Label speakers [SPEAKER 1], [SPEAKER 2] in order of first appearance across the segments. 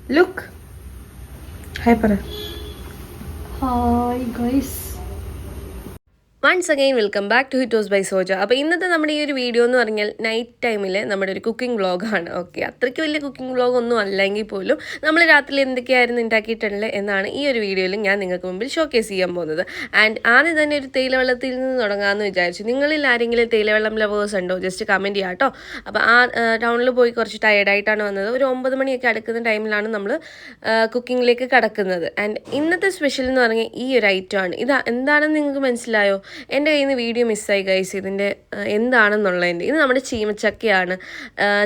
[SPEAKER 1] Look. Hi, Para.
[SPEAKER 2] Hi guys.
[SPEAKER 3] Once again welcome back to Hitos by Soja. അപ്പോൾ ഇന്നത്തെ നമ്മുടെ ഈ ഒരു വീഡിയോ എന്ന് പറഞ്ഞാൽ നൈറ്റ് ടൈമിൽ നമ്മുടെ ഒരു കുക്കിംഗ് വ്ളോഗാണ്. ഓക്കെ, അത്രയ്ക്ക് വലിയ കുക്കിംഗ് വ്ളോഗ് ഒന്നും അല്ലെങ്കിൽ പോലും നമ്മൾ രാത്രി എന്തൊക്കെയായിരുന്നു ഉണ്ടാക്കിയിട്ടുള്ളത് എന്നാണ് ഈ ഒരു വീഡിയോയിൽ ഞാൻ നിങ്ങൾക്ക് മുമ്പിൽ ഷോക്കേസ് ചെയ്യാൻ പോകുന്നത്. ആൻഡ് ആദ്യം തന്നെ ഒരു തേയിലവെള്ളത്തിൽ നിന്ന് തുടങ്ങാമെന്ന് വിചാരിച്ചു. നിങ്ങളിൽ ആരെങ്കിലും തേയിലവെള്ളം ലവേഴ്സ് ഉണ്ടോ? ജസ്റ്റ് കമൻറ്റ് ചെയ്യാം കേട്ടോ. അപ്പോൾ ടൗണിൽ പോയി കുറച്ച് ടയർഡായിട്ടാണ് വന്നത്. ഒരു 9 മണിയൊക്കെ അടുക്കുന്ന ടൈമിലാണ് നമ്മൾ കുക്കിങ്ങിലേക്ക് കടക്കുന്നത്. ആൻഡ് ഇന്നത്തെ സ്പെഷ്യൽ എന്ന് പറഞ്ഞാൽ ഈ ഒരു ഐറ്റമാണ്. ഇത് എന്താണെന്ന് നിങ്ങൾക്ക് മനസ്സിലായോ? എൻ്റെ കയ്യിൽ നിന്ന് വീഡിയോ മിസ്സായി ഗൈസ്, ഇതിൻ്റെ എന്താണെന്നുള്ളതിൻ്റെ. ഇത് നമ്മുടെ ചീമച്ചക്കയാണ്.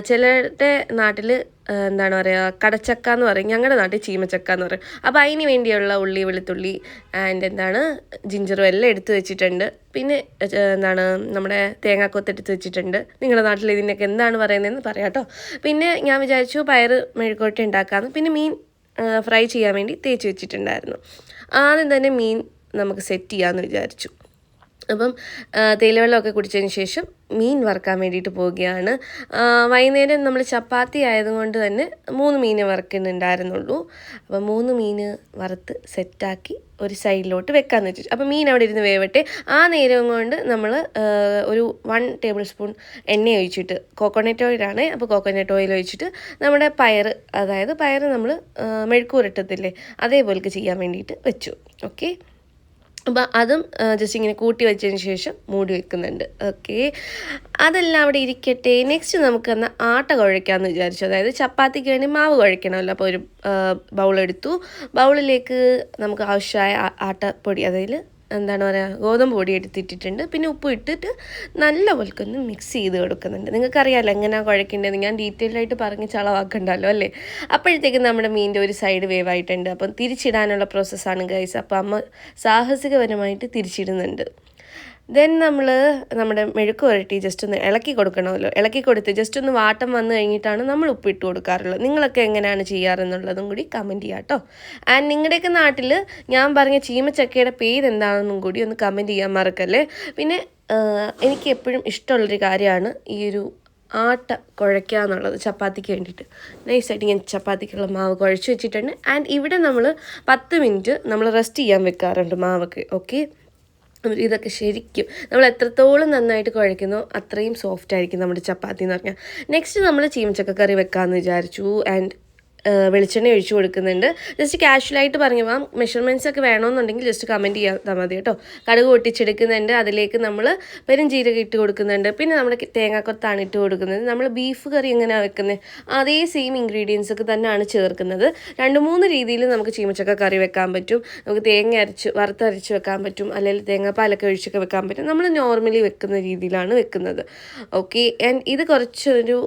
[SPEAKER 3] ചിലരുടെ നാട്ടിൽ എന്താണ് പറയുക, കടച്ചക്ക എന്ന് പറയും, ഞങ്ങളുടെ നാട്ടിൽ ചീമച്ചക്ക എന്ന് പറയും. അപ്പോൾ അതിന് വേണ്ടിയുള്ള ഉള്ളി, വെളുത്തുള്ളി ആൻഡ് എന്താണ് ജിഞ്ചറും എല്ലാം എടുത്ത് വെച്ചിട്ടുണ്ട്. പിന്നെ എന്താണ് നമ്മുടെ തേങ്ങാക്കൊത്ത് എടുത്ത് വെച്ചിട്ടുണ്ട്. നിങ്ങളുടെ നാട്ടിൽ ഇതിനൊക്കെ എന്താണ് പറയുന്നതെന്ന് പറയാം കേട്ടോ. പിന്നെ ഞാൻ വിചാരിച്ചു പയർ മെഴുക്കോട്ടി ഉണ്ടാക്കാമെന്ന്. പിന്നെ മീൻ ഫ്രൈ ചെയ്യാൻ വേണ്ടി തേച്ച് വെച്ചിട്ടുണ്ടായിരുന്നു. ആദ്യം തന്നെ മീൻ നമുക്ക് സെറ്റ് ചെയ്യാമെന്ന് വിചാരിച്ചു. അപ്പം തേയിലവെള്ളമൊക്കെ കുടിച്ചതിന് ശേഷം മീൻ വറുക്കാൻ വേണ്ടിയിട്ട് പോവുകയാണ്. വൈകുന്നേരം നമ്മൾ ചപ്പാത്തി ആയതുകൊണ്ട് തന്നെ 3 മീൻ വറുക്കുന്നുണ്ടായിരുന്നുള്ളൂ. അപ്പം 3 മീൻ വറുത്ത് സെറ്റാക്കി ഒരു സൈഡിലോട്ട് വെക്കാമെന്ന് വെച്ചു. അപ്പോൾ മീൻ അവിടെ ഇരുന്ന് വേവട്ടെ. ആ നേരം കൊണ്ട് നമ്മൾ ഒരു 1 ടേബിൾ സ്പൂൺ എണ്ണ ഒഴിച്ചിട്ട്, കോക്കോനട്ട് ഓയിലാണ്, അപ്പോൾ കോക്കോനട്ട് ഓയിൽ ഒഴിച്ചിട്ട് നമ്മുടെ അതായത് പയർ നമ്മൾ മെഴുക്കൂരട്ടത്തില്ലേ, അതേപോലെയൊക്കെ ചെയ്യാൻ വേണ്ടിയിട്ട് വെച്ചു. ഓക്കെ, അപ്പോൾ അതും ജസ്റ്റ് ഇങ്ങനെ കൂട്ടി വെച്ചതിന് ശേഷം മൂടി വെക്കുന്നുണ്ട്. ഓക്കെ, അതെല്ലാം അവിടെ ഇരിക്കട്ടെ. നെക്സ്റ്റ് നമുക്ക് എന്നാൽ ആട്ട കുഴയ്ക്കാമെന്ന് വിചാരിച്ചു. അതായത് ചപ്പാത്തിക്ക് വേണ്ടി മാവ് കുഴയ്ക്കണമല്ലോ. അപ്പോൾ ഒരു ബൗളെടുത്തു. ബൗളിലേക്ക് നമുക്ക് ആവശ്യമായ ആട്ടപ്പൊടി, അതായത് എന്താണ് പറയുക, ഗോതമ്പ് പൊടി എടുത്തിട്ടിട്ടുണ്ട്. പിന്നെ ഉപ്പ് ഇട്ടിട്ട് നല്ല പോലെക്കൊന്ന് മിക്സ് ചെയ്ത് കൊടുക്കുന്നുണ്ട്. നിങ്ങൾക്കറിയാമല്ലോ എങ്ങനെയാണ് കുഴക്കേണ്ടത്, ഞാൻ ഡീറ്റെയിൽ ആയിട്ട് പറഞ്ഞ് ചളവാക്കണ്ടല്ലോ അല്ലേ. അപ്പോഴത്തേക്കും നമ്മുടെ മീനിൻ്റെ ഒരു സൈഡ് വേവായിട്ടുണ്ട്. അപ്പം തിരിച്ചിടാനുള്ള പ്രോസസ്സാണ് ഗൈസ്. അപ്പോൾ അമ്മ സാഹസികപരമായിട്ട് തിരിച്ചിടുന്നുണ്ട്. ദെൻ നമ്മൾ നമ്മുടെ മെഴുക്ക് പുരട്ടി ജസ്റ്റ് ഒന്ന് ഇളക്കി കൊടുക്കണമല്ലോ. ഇളക്കി കൊടുത്ത് ജസ്റ്റ് ഒന്ന് വാട്ടം വന്നു കഴിഞ്ഞിട്ടാണ് നമ്മൾ ഉപ്പിട്ട് കൊടുക്കാറുള്ളത്. നിങ്ങളൊക്കെ എങ്ങനെയാണ് ചെയ്യാറെന്നുള്ളതും കൂടി കമൻറ്റ് ചെയ്യാം കേട്ടോ. ആൻഡ് നിങ്ങളുടെയൊക്കെ നാട്ടിൽ ഞാൻ പറഞ്ഞ ചീമച്ചക്കയുടെ പേര് എന്താണെന്നും കൂടി ഒന്ന് കമൻറ്റ് ചെയ്യാൻ മറക്കല്ലേ. പിന്നെ എനിക്ക് എപ്പോഴും ഇഷ്ടമുള്ളൊരു കാര്യമാണ് ഈ ഒരു ആട്ട കുഴയ്ക്കുക എന്നുള്ളത്, ചപ്പാത്തിക്ക് വേണ്ടിയിട്ട്. നൈസായിട്ട് ഞാൻ ചപ്പാത്തിക്കുള്ള മാവ് കുഴച്ച് വെച്ചിട്ടുണ്ട്. ആൻഡ് ഇവിടെ നമ്മൾ 10 മിനിറ്റ് നമ്മൾ റെസ്റ്റ് ചെയ്യാൻ വെക്കാറുണ്ട് മാവൊക്കെ. ഓക്കെ, ഇതൊക്കെ ശരിക്കും നമ്മൾ എത്രത്തോളം നന്നായിട്ട് കുഴയ്ക്കുന്നോ അത്രയും സോഫ്റ്റ് ആയിരിക്കും നമ്മുടെ ചപ്പാത്തി എന്ന് പറഞ്ഞാൽ. നെക്സ്റ്റ് നമ്മൾ ചീമച്ചക്ക കറി വെക്കാമെന്ന് വിചാരിച്ചു. ആൻഡ് വെളിച്ചെണ്ണ ഒഴിച്ചു കൊടുക്കുന്നുണ്ട്. ജസ്റ്റ് കാഷ്വലായിട്ട് പറഞ്ഞു പോകാം. മെഷർമെൻറ്റ്സ് ഒക്കെ വേണമെന്നുണ്ടെങ്കിൽ ജസ്റ്റ് കമൻറ്റ് ചെയ്യാൻ മതി കേട്ടോ. കടുക് പൊട്ടിച്ചെടുക്കുന്നുണ്ട്. അതിലേക്ക് നമ്മൾ പെരുംജീരകം ഇട്ട് കൊടുക്കുന്നുണ്ട്. പിന്നെ നമ്മുടെ തേങ്ങാക്കൊത്താണ് ഇട്ട് കൊടുക്കുന്നത്. നമ്മൾ ബീഫ് കറി എങ്ങനെയാണ് വെക്കുന്നത് അതേ സെയിം ഇൻഗ്രീഡിയൻസ് ഒക്കെ തന്നെയാണ് ചേർക്കുന്നത്. 2-3 രീതിയിൽ നമുക്ക് ചീമച്ചക്ക കറി വെക്കാൻ പറ്റും. നമുക്ക് തേങ്ങ വറുത്തരച്ച് വെക്കാൻ പറ്റും, അല്ലെങ്കിൽ തേങ്ങാപ്പാലൊക്കെ ഒഴിച്ചൊക്കെ വെക്കാൻ പറ്റും. നമ്മൾ നോർമലി വെക്കുന്ന രീതിയിലാണ് വെക്കുന്നത്. ഓക്കെ, ആൻഡ് ഇത് കുറച്ചൊരു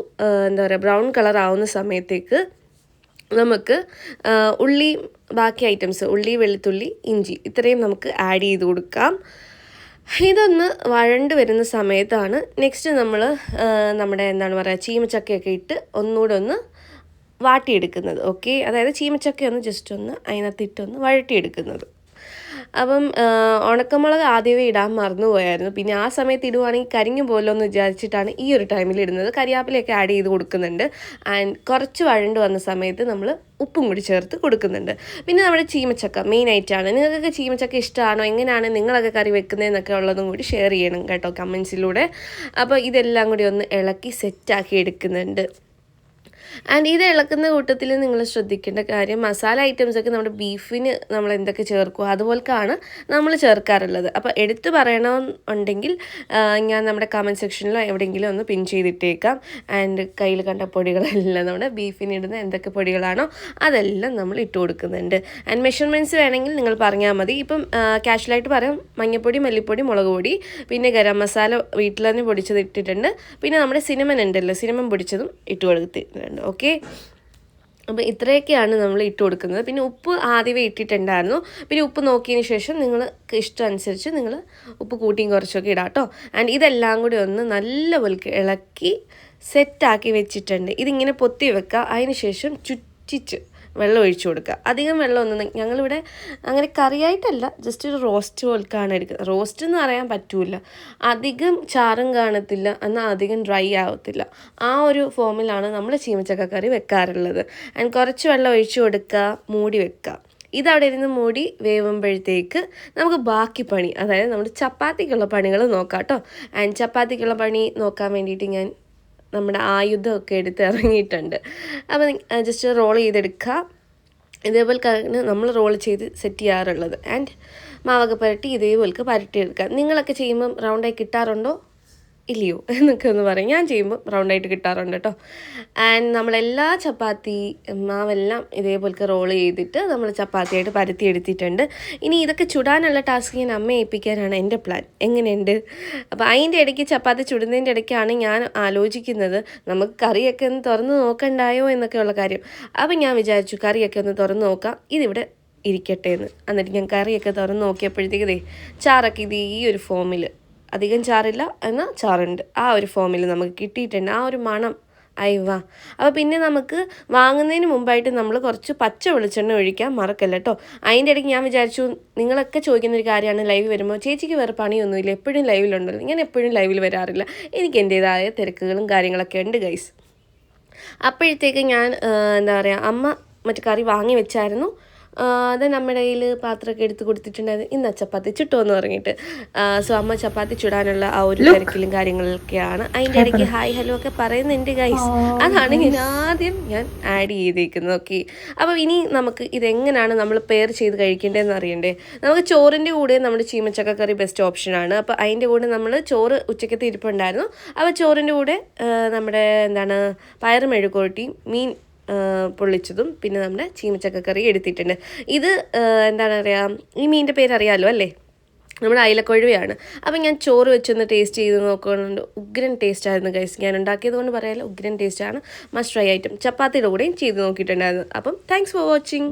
[SPEAKER 3] എന്താ പറയുക, ബ്രൗൺ കളർ ആവുന്ന സമയത്തേക്ക് നമുക്ക് ഉള്ളി, ബാക്കി ഐറ്റംസ് ഉള്ളി, വെളുത്തുള്ളി, ഇഞ്ചി ഇത്രയും നമുക്ക് ആഡ് ചെയ്ത് കൊടുക്കാം. ഇതൊന്ന് വഴണ്ട് വരുന്ന സമയത്താണ് നെക്സ്റ്റ് നമ്മൾ നമ്മുടെ എന്താണ് പറയുക, ചീമച്ചക്കയൊക്കെ ഇട്ട് ഒന്നുകൂടെ ഒന്ന് വാട്ടിയെടുക്കുന്നത്. ഓക്കെ, അതായത് ചീമച്ചക്കയൊന്ന് ജസ്റ്റ് ഒന്ന് അതിനകത്തിട്ടൊന്ന് വഴട്ടിയെടുക്കുന്നത്. അപ്പം ഉണക്കമുളക് ആദ്യമേ ഇടാൻ മറന്നുപോയായിരുന്നു. പിന്നെ ആ സമയത്ത് ഇടുവാണെങ്കിൽ കരിഞ്ഞു പോലോ എന്ന് വിചാരിച്ചിട്ടാണ് ഈ ഒരു ടൈമിൽ ഇടുന്നത്. കരിയാപ്പിലയൊക്കെ ആഡ് ചെയ്ത് കൊടുക്കുന്നുണ്ട്. ആൻഡ് കുറച്ച് വഴണ്ട് വന്ന സമയത്ത് നമ്മൾ ഉപ്പും കൂടി ചേർത്ത് കൊടുക്കുന്നുണ്ട്. പിന്നെ നമ്മുടെ ചീമച്ചക്ക മെയിൻ ആയിട്ടാണ്. നിങ്ങൾക്കൊക്കെ ചീമച്ചക്ക ഇഷ്ടമാണോ, എങ്ങനെയാണ് നിങ്ങളൊക്കെ കറി വെക്കുന്നതെന്നൊക്കെ ഉള്ളതും കൂടി ഷെയർ ചെയ്യണം കേട്ടോ കമൻസിലൂടെ. അപ്പോൾ ഇതെല്ലാം കൂടി ഒന്ന് ഇളക്കി സെറ്റാക്കി എടുക്കുന്നുണ്ട്. ആൻഡ് ഇത് ഇളക്കുന്ന കൂട്ടത്തിൽ നിങ്ങൾ ശ്രദ്ധിക്കേണ്ട കാര്യം, മസാല ഐറ്റംസൊക്കെ നമ്മുടെ ബീഫിന് നമ്മൾ എന്തൊക്കെ ചേർക്കുമോ അതുപോലെക്കാണ് നമ്മൾ ചേർക്കാറുള്ളത്. അപ്പോൾ എടുത്ത് പറയണമെന്നുണ്ടെങ്കിൽ ഞാൻ നമ്മുടെ കമൻറ്റ് സെക്ഷനിലോ എവിടെയെങ്കിലും ഒന്ന് പിൻ ചെയ്തിട്ടേക്കാം. ആൻഡ് കയ്യിൽ കണ്ട പൊടികളെല്ലാം നമ്മുടെ ബീഫിന് ഇടുന്ന എന്തൊക്കെ പൊടികളാണോ അതെല്ലാം നമ്മൾ ഇട്ട് കൊടുക്കുന്നുണ്ട്. ആൻഡ് മെഷർമെൻറ്റ്സ് വേണമെങ്കിൽ നിങ്ങൾ പറഞ്ഞാൽ മതി. ഇപ്പം കാഷ്വലായിട്ട് പറയാം, മഞ്ഞൾപ്പൊടി, മല്ലിപ്പൊടി, മുളക് പൊടി, പിന്നെ ഗരം മസാല വീട്ടിൽ തന്നെ പൊടിച്ചത് ഇട്ടിട്ടുണ്ട്. പിന്നെ നമ്മുടെ സിനമൻ ഉണ്ടല്ലോ, സിനമൻ പൊടിച്ചതും ഇട്ട് കൊടുത്തിട്ടുണ്ട്. ഓക്കെ, അപ്പോൾ ഇത്രയൊക്കെയാണ് നമ്മൾ ഇട്ട് കൊടുക്കുന്നത്. പിന്നെ ഉപ്പ് ആദ്യമേ ഇട്ടിട്ടുണ്ടായിരുന്നു. പിന്നെ ഉപ്പ് നോക്കിയതിന് ശേഷം നിങ്ങൾക്ക് ഇഷ്ടം അനുസരിച്ച് നിങ്ങൾ ഉപ്പ് കൂട്ടിയും കുറച്ചൊക്കെ ഇടാം കേട്ടോ. ആൻഡ് ഇതെല്ലാം കൂടി ഒന്ന് നല്ലപോലെ ഇളക്കി സെറ്റാക്കി വെച്ചിട്ടുണ്ട്. ഇതിങ്ങനെ പൊത്തി വെക്കുക. അതിന് ശേഷം ചുറ്റിച്ച് വെള്ളം ഒഴിച്ചു കൊടുക്കുക. അധികം വെള്ളമൊന്നും ഞങ്ങളിവിടെ അങ്ങനെ കറിയായിട്ടല്ല, ജസ്റ്റ് ഒരു റോസ്റ്റ് പോൽക്കാണ് എടുക്കുന്നത്. റോസ്റ്റ് എന്ന് പറയാൻ പറ്റൂല, അധികം ചാറും കാണത്തില്ല എന്നാൽ അധികം ഡ്രൈ ആവത്തില്ല. ആ ഒരു ഫോമിലാണ് നമ്മൾ ചീമച്ചക്കക്കറി വെക്കാറുള്ളത്. ആൻഡ് കുറച്ച് വെള്ളം ഒഴിച്ചു കൊടുക്കുക, മൂടി വെക്കുക. ഇതവിടെ ഇരുന്ന് മൂടി വേവുമ്പോഴത്തേക്ക് നമുക്ക് ബാക്കി പണി, അതായത് നമ്മുടെ ചപ്പാത്തിക്കുള്ള പണികൾ നോക്കാം കേട്ടോ. ആൻഡ് ചപ്പാത്തിക്കുള്ള പണി നോക്കാൻ വേണ്ടിയിട്ട് ഞാൻ നമ്മുടെ ആയുധമൊക്കെ എടുത്ത് ഇറങ്ങിയിട്ടുണ്ട്. അപ്പോൾ ജസ്റ്റ് റോൾ ചെയ്തെടുക്കുക. ഇതേപോലെ നമ്മൾ റോൾ ചെയ്ത് സെറ്റ് ചെയ്യാറുള്ളത്. ആൻഡ് മാവൊക്കെ പുരട്ടി ഇതേപോലെ പുരട്ടിയെടുക്കുക. നിങ്ങളൊക്കെ ചെയ്യുമ്പം റൗണ്ടായി കിട്ടാറുണ്ടോ ഇല്ലയോ എന്നൊക്കെ ഒന്ന് പറയും. ഞാൻ ചെയ്യുമ്പോൾ റൗണ്ടായിട്ട് കിട്ടാറുണ്ട് കേട്ടോ. ആൻഡ് നമ്മളെല്ലാ ചപ്പാത്തി മാവെല്ലാം ഇതേപോലെ റോൾ ചെയ്തിട്ട് നമ്മൾ ചപ്പാത്തിയായിട്ട് പരത്തി എടുത്തിട്ടുണ്ട്. ഇനി ഇതൊക്കെ ചുടാനുള്ള ടാസ്ക് ഞാൻ അമ്മയെ ഏൽപ്പിക്കാനാണ് എൻ്റെ പ്ലാൻ. എങ്ങനെയുണ്ട്? അപ്പോൾ അതിൻ്റെ ഇടയ്ക്ക് ചപ്പാത്തി ചുടുന്നതിൻ്റെ ഇടയ്ക്കാണ് ഞാൻ ആലോചിക്കുന്നത് നമുക്ക് കറിയൊക്കെ ഒന്ന് തുറന്ന് നോക്കണ്ടായോ എന്നൊക്കെയുള്ള കാര്യം. അപ്പോൾ ഞാൻ വിചാരിച്ചു കറിയൊക്കെ ഒന്ന് തുറന്ന് നോക്കാം, ഇതിവിടെ ഇരിക്കട്ടെ എന്ന്. എന്നിട്ട് ഞാൻ കറിയൊക്കെ തുറന്ന് നോക്കിയപ്പോഴത്തേക്ക് ചാറൊക്കെ ഇത് ഈ ഒരു ഫോമിൽ, അധികം ചാറില്ല എന്നാൽ ചാറുണ്ട്, ആ ഒരു ഫോമിൽ നമുക്ക് കിട്ടിയിട്ടുണ്ട്. ആ ഒരു മണം അയവാ. അപ്പോൾ പിന്നെ നമുക്ക് വാങ്ങുന്നതിന് മുമ്പായിട്ട് നമ്മൾ കുറച്ച് പച്ച വെളിച്ചെണ്ണ ഒഴിക്കാൻ മറക്കല്ല കേട്ടോ. അതിൻ്റെ ഇടയ്ക്ക് ഞാൻ വിചാരിച്ചു, നിങ്ങളൊക്കെ ചോദിക്കുന്നൊരു കാര്യമാണ് ലൈവ് വരുമ്പോൾ ചേച്ചിക്ക് വേറെ പണിയൊന്നുമില്ല, എപ്പോഴും ലൈവിലുണ്ടല്ലോ. ഞാൻ എപ്പോഴും ലൈവിൽ വരാറില്ല, എനിക്ക് എൻ്റേതായ തിരക്കുകളും കാര്യങ്ങളൊക്കെ ഉണ്ട് ഗൈസ്. അപ്പോഴത്തേക്ക് ഞാൻ എന്താ പറയുക, അമ്മ മറ്റു കറി വാങ്ങി വെച്ചായിരുന്നു. അത് നമ്മുടെ കയ്യിൽ പാത്രമൊക്കെ എടുത്ത് കൊടുത്തിട്ടുണ്ടായിരുന്നു. ഇന്ന് ചപ്പാത്തി ചുട്ടുമെന്ന് പറഞ്ഞിട്ട്. സോ അമ്മ ചപ്പാത്തി ചുടാനുള്ള ആ ഒരു തിരക്കിലും കാര്യങ്ങളൊക്കെയാണ്. അതിൻ്റെ ഇടയ്ക്ക് ഹായ് ഹലോ ഒക്കെ പറയുന്നുണ്ട് ഗൈസ്. അതാണ് ഞാൻ ആഡ് ചെയ്തേക്കുന്നത്. ഓക്കെ, അപ്പോൾ ഇനി നമുക്ക് ഇതെങ്ങനെയാണ് നമ്മൾ പെയർ ചെയ്ത് കഴിക്കേണ്ടതെന്ന് അറിയണ്ടേ. നമുക്ക് ചോറിൻ്റെ കൂടെ നമ്മുടെ ചീമച്ചക്കക്കറി ബെസ്റ്റ് ഓപ്ഷനാണ്. അപ്പോൾ അതിൻ്റെ കൂടെ നമ്മൾ ചോറ് ഉച്ചക്കത്തെ ഇരിപ്പുണ്ടായിരുന്നു. അപ്പോൾ ചോറിൻ്റെ കൂടെ നമ്മുടെ പയറ് മെഴുക്കുവരട്ടി, മീൻ പൊള്ളിച്ചതും പിന്നെ നമ്മുടെ ചീമച്ചക്കക്കറി എടുത്തിട്ടുണ്ട്. ഇത് എന്താണ് പറയുക, ഈ മീനിൻ്റെ പേര് അറിയാമല്ലോ അല്ലേ, നമ്മുടെ അയിലക്കൊഴുവയാണ്. അപ്പം ഞാൻ ചോറ് വെച്ചൊന്ന് ടേസ്റ്റ് ചെയ്ത് നോക്കുന്നുണ്ട്. ഉഗ്രൻ ടേസ്റ്റ് ആയിരുന്നു ഗൈസ്. ഞാൻ ഉണ്ടാക്കിയത് കൊണ്ട് പറയാമല്ലോ, ഉഗ്രൻ ടേസ്റ്റാണ്. Must try item. ചപ്പാത്തിയുടെ കൂടെയും ചെയ്ത് നോക്കിയിട്ടുണ്ടായിരുന്നു. അപ്പം താങ്ക്സ് ഫോർ വാച്ചിങ്.